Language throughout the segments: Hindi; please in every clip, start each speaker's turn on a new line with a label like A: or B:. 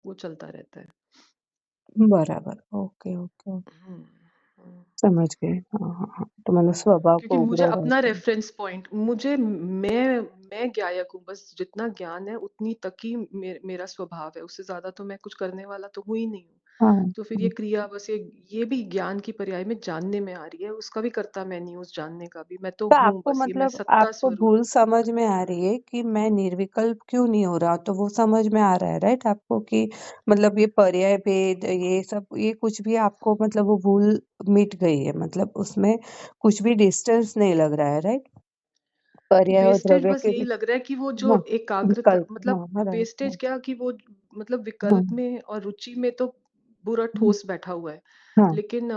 A: वो चलता रहता है।
B: बराबर। Okay, okay, okay.
A: हुँ, हुँ।
B: समझ गए। हाँ, हाँ, हाँ। तो मतलब स्वभाव
A: क्योंकि
B: को
A: मुझे
B: उग्र
A: अपना
B: रहते हैं।
A: रेफ़रेंस पॉइंट मैं गायक हूँ, बस जितना ज्ञान है उतनी तक ही मेरा स्वभाव है, उससे ज़्यादा तो मैं कुछ करने वाला तो हूँ ही नहीं हूँ।
B: हाँ,
A: तो फिर ये
B: हाँ।
A: क्रिया बस ये भी ज्ञान की पर्याय में जानने में आ रही है, उसका भी कर्ता मैं नहीं हूँ उस जानने का भी, मैं तो
B: तो
A: हूँ
B: आपको
A: बस, ये मैं
B: मतलब
A: सत्ता
B: आपको
A: स्वरूप
B: भूल
A: हूँ।
B: समझ में आ रही है कि मैं निर्विकल्प क्यों नहीं हो रहा, तो वो समझ में आ रहा है, राइट आपको कि मतलब ये पर्याय भेद ये सब ये कुछ भी आपको मतलब वो भूल मिट गई है, मतलब उसमें कुछ भी डिस्टेंस नहीं लग रहा है, राइट? पर्याय और
A: वेस्टेज
B: द्रव्य
A: बस
B: के
A: यही
B: बीच।
A: लग रहा है कि वो जो
B: हाँ,
A: एकाग्रता
B: विकल्प।
A: मतलब
B: हाँ, राइट।
A: वेस्टेज
B: हाँ,
A: क्या कि वो मतलब
B: हाँ,
A: विकल्प में और रुचि में तो पूरा
B: हाँ,
A: ठोस बैठा हुआ है।
B: हाँ,
A: लेकिन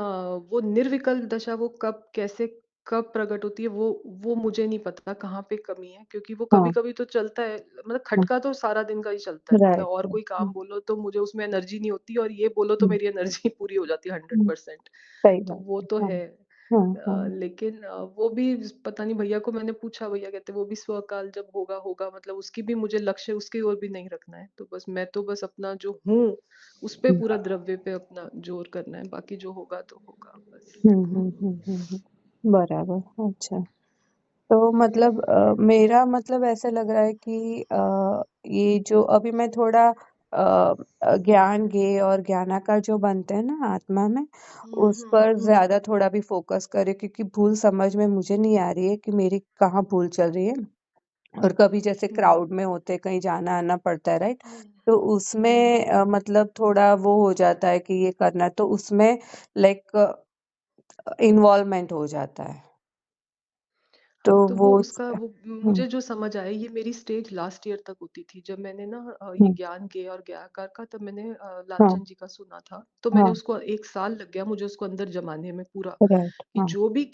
A: वो निर्विकल्प दशा वो कब प्रकट होती है वो मुझे नहीं पता कहाँ पे कमी है, क्योंकि वो
B: हाँ,
A: कभी-कभी तो चलता है, मतलब
B: हाँ,
A: खटका तो सारा दिन का ही चलता है, मतलब
B: राइट,
A: और
B: राइट।
A: कोई काम बोलो तो मुझे उसमें एनर्जी नहीं होती और ये बोलो तो
B: हुँ,
A: मेरी एनर्जी पूरी हो जाती है
B: हुँ,
A: 100%।
B: सही
A: तो
B: बात
A: वो
B: है।
A: तो
B: हाँ,
A: है।
B: हाँ, हाँ।
A: लेकिन वो भी पता नहीं, भैया को मैंने पूछा, भैया कहते वो भी स्वकाल जब होगा होगा, मतलब उसकी भी मुझे लक्ष्य उसकी ओर भी नहीं रखना है, तो बस मैं तो बस अपना जो हूँ उस पे
B: हुँ,
A: पूरा द्रव्य पे अपना जोर करना है, बाकी जो होगा तो होगा बस।
B: हुँ, हुँ, हुँ, हुँ, हुँ। बराबर, अच्छा। तो मतलब मेरा मतलब ऐसा लग रहा है कि ये जो अभी मैं थोड़ा ज्ञान गेय और ज्ञानाकार जो बनते हैं ना आत्मा में, उस पर ज़्यादा थोड़ा भी फ़ोकस करें, क्योंकि भूल समझ में मुझे नहीं आ रही है कि मेरी कहाँ भूल चल रही है। और कभी जैसे
A: हम्म
B: क्राउड में होते कहीं जाना-आना पड़ता है, राइट?
A: हम्म
B: तो
A: हम्म
B: उसमें मतलब थोड़ा वो हो जाता है कि ये करना है, तो उसमें लाइक इन्वॉल्वमेंट हो जाता है। तो
A: हाँ, तो
B: वो
A: वो
B: हुँ,
A: मुझे जो समझ आया, ये मेरी स्टेज लास्ट ईयर तक होती थी जब मैंने ना ये
B: हुँ,
A: ज्ञान के और ज्ञाकार का, तब मैंने
B: हाँ,
A: लालचंद जी का सुना था, तो मैंने
B: हाँ,
A: उसको 1 साल लग गया मुझे उसको अंदर जमाने में पूरा,
B: राइट,
A: कि
B: हाँ,
A: जो भी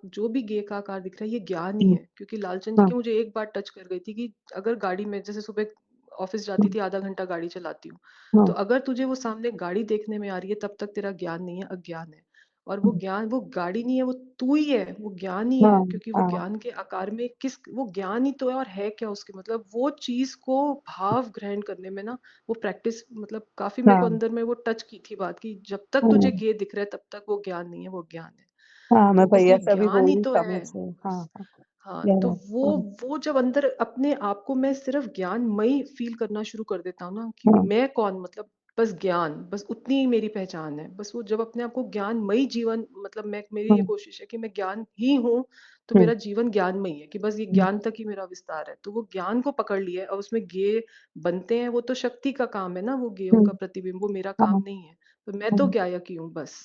A: जो भी ज्ञ का आकार दिख रहा है ये ज्ञान ही
B: हुँ,
A: है, क्योंकि लालचंद जी
B: हाँ,
A: की मुझे एक बात टच कर गई थी कि अगर गाड़ी में जैसे सुबह ऑफिस जाती
B: हुँ,
A: थी, आधा घंटा गाड़ी चलाती हूँ,
B: हाँ,
A: तो अगर तुझे वो सामने गाड़ी देखने में आ रही है तब तक तेरा ज्ञान नहीं है, अज्ञान है। और वो
B: हुँ,
A: ज्ञान वो गाड़ी नहीं है, वो तू ही है, वो ज्ञान ही है,
B: हाँ,
A: क्योंकि वो
B: हाँ,
A: ज्ञान के आकार में किस वो ज्ञान ही तो है, और है क्या उसके मतलब वो चीज को भाव ग्रहण करने में ना, वो प्रैक्टिस मतलब काफी मेरे को
B: हाँ,
A: अंदर में वो टच की थी बात, कि जब तक तुझे
B: हाँ,
A: ये दिख रहा है तब तक वो ज्ञान नहीं है, वो ज्ञान है।
B: हाँ, मैं
A: तो
B: भैया
A: इसलिए
B: से अभी
A: ज्ञान ही
B: बोली
A: तो है।
B: समझ गई। हाँ, हाँ,
A: हाँ, तो
B: राइट, हाँ,
A: वो जब अंदर अपने आप को मैं सिर्फ ज्ञानमयी फील करना शुरू कर देता हूँ ना, कि
B: हाँ,
A: मैं कौन, मतलब बस ज्ञान, बस उतनी ही मेरी पहचान है, बस वो जब अपने आप को ज्ञानमयी जीवन, मतलब मैं मेरी
B: हाँ,
A: ये कोशिश है कि मैं ज्ञान ही हूँ, तो
B: हुँ,
A: मेरा जीवन ज्ञानमयी है, कि बस ये
B: हुँ,
A: ज्ञान तक ही मेरा विस्तार है, तो वो ज्ञान को पकड़ लिया है, और उसमें ज्ञेय बनते हैं, वो तो शक्ति का काम है ना, वो ज्ञेयों
B: हुँ,
A: का प्रतिबिंब, वो मेरा काम
B: हाँ,
A: नहीं है, तो मैं तो
B: हाँ,
A: ज्ञायक ही हूँ बस।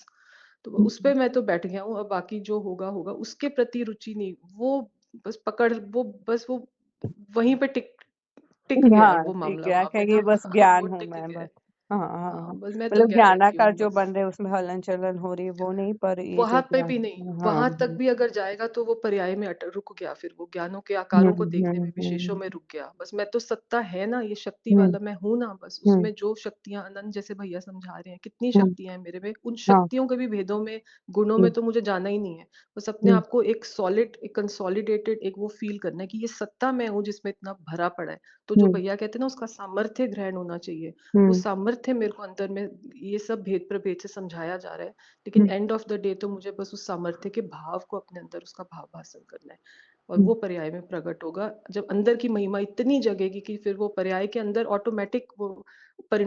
A: तो
B: हुँ,
A: उस पे मैं तो बैठ गया हूँ, अब बाकी जो होगा होगा, उसके प्रति रुचि नहीं, वो बस पकड़ वो बस वो वहीं पे टिक टिक गया है
B: हाँ,
A: वो
B: ठीक
A: मामला
B: है
A: वहां
B: क्या
A: पे
B: ये
A: ना।
B: बस
A: वो
B: ज्ञान हूँ
A: टिक
B: मैं
A: गया
B: बस।
A: है।
B: हाँ, हाँ, हाँ।
A: हाँ, बस मैं तो
B: मतलब
A: गायक ही
B: ज्ञानाकार
A: हूँ
B: जो
A: बस।
B: बन रहे हैं उसमें हलन-चलन हो रही है वो नहीं, पर ये जो
A: वहां पे
B: ज्ञान।
A: भी नहीं,
B: हाँ,
A: वहां तक
B: हाँ।
A: भी अगर जाएगा तो वो पर्याय में रुक गया, फिर वो ज्ञानों के
B: हुँ,
A: आकारों को देखने में,
B: हुँ,
A: विशेषों
B: हुँ,
A: में रुक गया, बस मैं तो सत्ता है ना, ये शक्ति
B: हुँ,
A: वाला मैं हूं ना, बस
B: हुँ,
A: उसमें जो शक्तियां अनंत, जैसे भैया समझा रहे हैं कितनी
B: हुँ,
A: शक्तियां हैं मेरे में, उन
B: हाँ,
A: शक्तियों के भी भेदों में, गुणों में
B: हुँ,
A: तो मुझे जाना ही नहीं है, बस अपने
B: हुँ,
A: आप को एक सॉलिड, एक कंसोलिडेटेड, एक वो फील करना है कि ये सत्ता मैं हूँ जिसमें इतना भरा पड़ा है। तो जो
B: हुँ,
A: भैया कहते हैं ना, उसका सामर्थ्य ग्रहण होना चाहिए, वो
B: हुँ,
A: सामर्थ्य मेरे को अंदर में ये सब भेद प्रभेद से समझाया जा रहा है, लेकिन
B: हुँ,
A: एंड ऑफ द डे तो मुझे बस उस सामर्थ्य के भाव को अपने अंदर उसका भाव हासिल करना है, और
B: हुँ,
A: वो पर्याय में प्रकट होगा जब अंदर की महिमा इतनी जगेगी कि फिर वो पर्याय के अंदर ऑटोमेटिक वो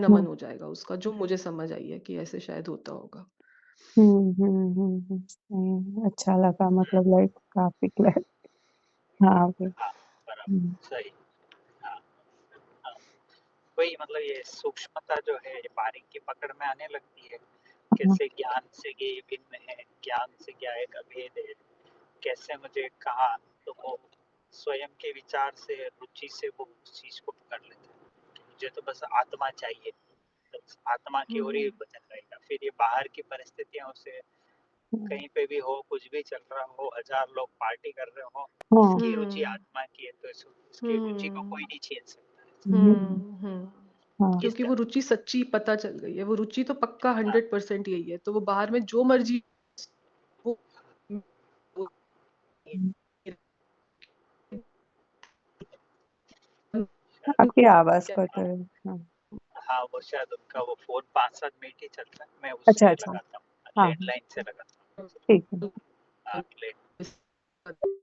B: हुँ,
A: परिणमन हो जाएगा उसका, जो मुझे समझ आई है कि ऐसे शायद होता होगा।
B: हुँ, हुँ, हुँ, हुँ। अच्छा लगा, मतलब लाइक काफ़ी क्लियर। हाँ, ओके।
C: हाँ, बराबर,
B: हुँ,
C: सही। हाँ, हाँ, वही मतलब ये सूक्ष्मता जो है ये बारीकी पकड़ में आने लगती है।
B: हाँ,
C: कैसे ज्ञान से ये भिन्न है, ज्ञान से क्या एक अभेद है, कैसे मुझे कहा, तो वो स्वयं के विचार से, रुचि से वो उस चीज़ को पकड़ लेता है कि मुझे तो बस आत्मा चाहिए, बस आत्मा की ओर ही
A: हम्म
C: वचन रहेगा। फिर ये बाहर की परिस्थितियाँ उसे
B: हुँ,
C: कहीं पे भी हो, कुछ भी चल रहा हो, 1000 लोग पार्टी कर रहे हो,
B: हाँ,
C: इसकी रुचि
A: हम्म
C: आत्मा की है, तो इसकी रुचि को कोई
A: हम्म
C: नहीं छीन सकता है।
B: हुँ,
A: हम्म।
B: हाँ,
C: इस
A: क्योंकि वो
C: तरह
A: रुचि सच्ची पता चल गई है, वो रुचि तो पक्का
C: हाँ,
A: 100% यही है, तो वो बाहर में जो मर्जी वो, वो
B: हुँ। आपकी आवाज़
A: क्या
B: कट रही है। हाँ,
C: हाँ, वो शायद उनका वो फ़ोन 5-7 मिनट ही चलता है, मैं
B: अच्छा,
C: उससे
B: अच्छा।
C: लगाता हूँ,
B: हाँ,
C: लैंडलाइन से लगाता हूँ।
B: ठीक है।
C: हाँ, लैंड